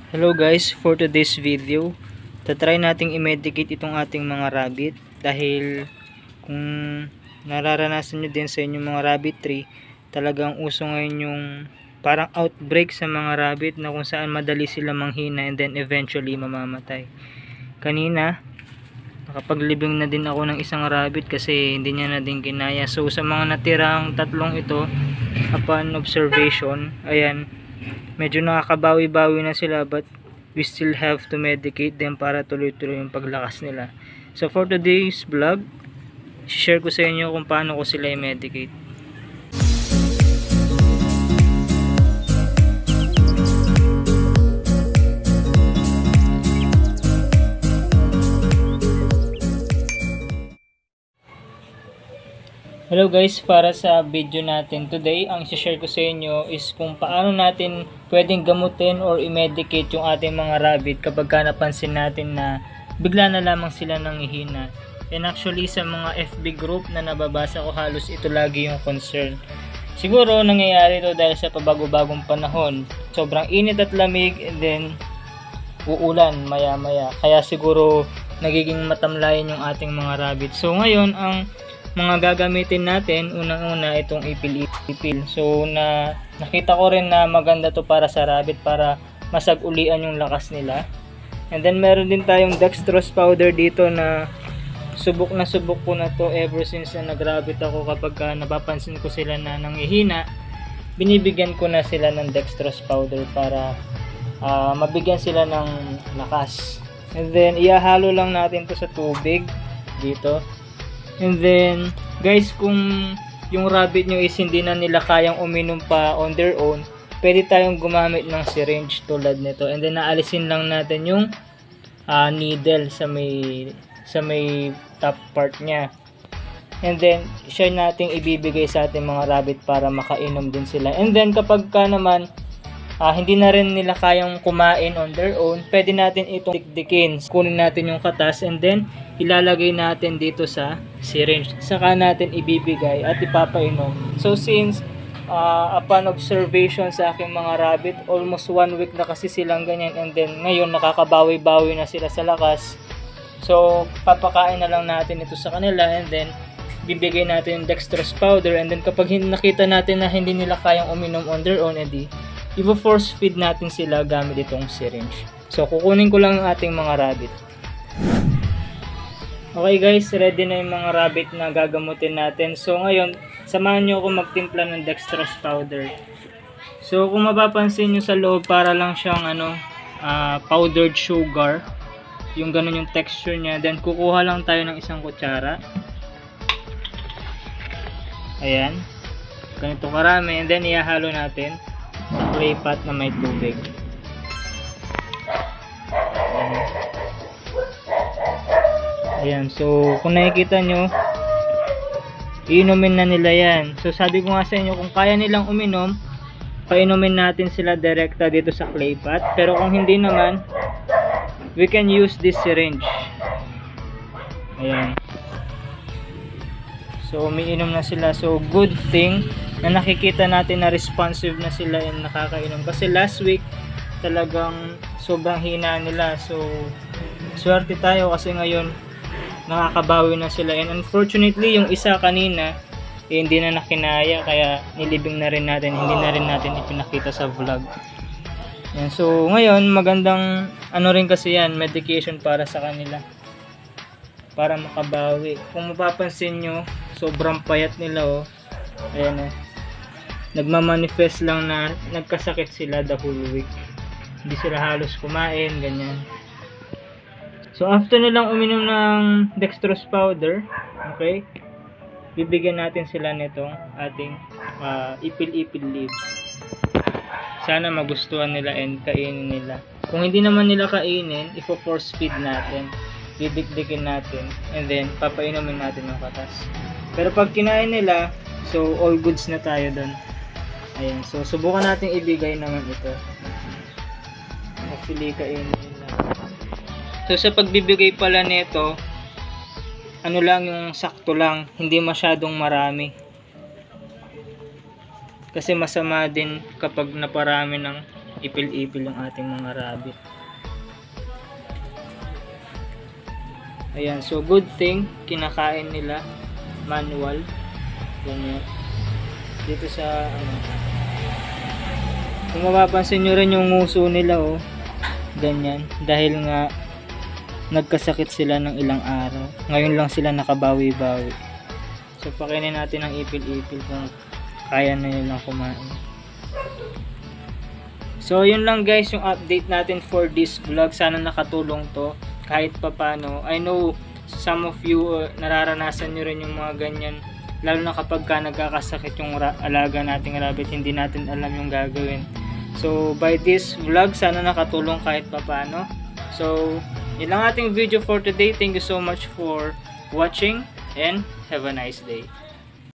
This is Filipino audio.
Hello guys, for today's video, tatry nating i-medicate itong ating mga rabbit dahil kung nararanasan nyo din sa inyong mga rabbit tree, talagang uso ngayon yung parang outbreak sa mga rabbit na kung saan madali sila manghina and then eventually mamamatay. Kanina, nakapaglibing na din ako ng isang rabbit kasi hindi niya na din kinaya. So sa mga natirang tatlong ito, upon observation, ayan, medyo nakakabawi-bawi na sila but we still have to medicate them para tuloy-tuloy yung paglakas nila. So for today's vlog, share ko sa inyo kung paano ko sila i-medicate. Hello guys, para sa video natin today, ang i-share ko sa inyo is kung paano natin pwedeng gamutin or i-medicate yung ating mga rabbit kapag napansin natin na bigla na lamang sila nanghihina. And actually sa mga FB group na nababasa ko, halos ito lagi yung concern. Siguro nangyayari ito dahil sa pabago-bagong panahon. Sobrang init at lamig and then uulan maya-maya. Kaya siguro nagiging matamlayan yung ating mga rabbit. So ngayon, ang mga gagamitin natin, unang-una itong ipil-ipil. So nakita ko rin na maganda to para sa rabbit para masag-ulian yung lakas nila. And then meron din tayong dextrose powder dito na subok ko na to ever since na nag-rabbit ako. Kapag napapansin ko sila na nanghihina, binibigyan ko na sila ng dextrose powder para mabigyan sila ng lakas. And then ihahalo lang natin to sa tubig dito. And then guys, kung yung rabbit nyo is hindi na nila kayang uminom pa on their own, pwede tayong gumamit ng syringe tulad nito. And then naalisin lang natin yung needle sa may top part nya. And then siya nating ibibigay sa ating mga rabbit para makainom din sila. And then kapag naman hindi na rin nila kayang kumain on their own, pwede natin itong dikdikin. Kunin natin yung katas and then ilalagay natin dito sa syringe. Saka natin ibibigay at ipapainom. So since upon observation sa aking mga rabbit, almost 1 week na kasi silang ganyan and then ngayon nakakabawi-bawi na sila sa lakas. So papakain na lang natin ito sa kanila and then bibigay natin yung dextrose powder and then kapag nakita natin na hindi nila kayang uminom on their own, edi i-force feed natin sila gamit itong syringe. So kukunin ko lang ang ating mga rabbit. Okay guys, ready na yung mga rabbit na gagamutin natin. So ngayon, samahan nyo ako magtimpla ng dextrose powder. So kung mapapansin nyo sa loob, para lang siyang powdered sugar. Yung ganun yung texture niya. Then kukuha lang tayo ng isang kutsara. Ayan. Ganito karami. And then ihahalo natin sa clay pot na may tubig. Ayan, so kung nakikita nyo, iinumin na nila yan. So sabi ko nga sa inyo, kung kaya nilang uminom, painumin natin sila direkta dito sa clay pot. Pero kung hindi naman, we can use this syringe. Ayan. So umiinom na sila. So good thing na nakikita natin na responsive na sila and nakakainom. Kasi last week, talagang sobrang hina nila. So swerte tayo kasi ngayon nakakabawi na sila. And unfortunately, yung isa kanina hindi na nakinaya, kaya nilibing na rin natin, hindi na rin natin ipinakita sa vlog. Yan. So ngayon magandang rin kasi yan, medication para sa kanila para makabawi. Kung mapapansin nyo, sobrang payat nila ayan nagmamanifest lang na nagkasakit sila the whole week. Hindi sila halos kumain, ganyan. So after nilang uminom ng dextrose powder, okay, bibigyan natin sila nitong ating ipil-ipil leaves. Sana magustuhan nila and kainin nila. Kung hindi naman nila kainin, ifo-force feed natin, didikdikin natin, and then papainumin natin ng katas. Pero pag kinain nila, so all goods na tayo dun. Ayan, so subukan natin ibigay naman ito. Actually kainin nila. So sa pagbibigay pala nito, lang yung sakto lang, hindi masyadong marami. Kasi masama din kapag naparami ng ipil-ipil yung ating mga rabbit. Ayan, so good thing kinakain nila manual. Ganyan. Dito sa kung mapapansin nyo rin yung nguso nila, oh, ganyan, dahil nga nagkasakit sila ng ilang araw. Ngayon lang sila nakabawi-bawi. So pakainin natin ang ipil-ipil kung kaya na nilang kumain. So yun lang guys yung update natin for this vlog. Sana nakatulong to kahit papano. I know some of you nararanasan nyo rin yung mga ganyan, lalo na kapag ka nagkakasakit yung alaga nating rabbit, hindi natin alam yung gagawin. So by this vlog, sana nakatulong kahit papano. So yun lang ating video for today. Thank you so much for watching and have a nice day.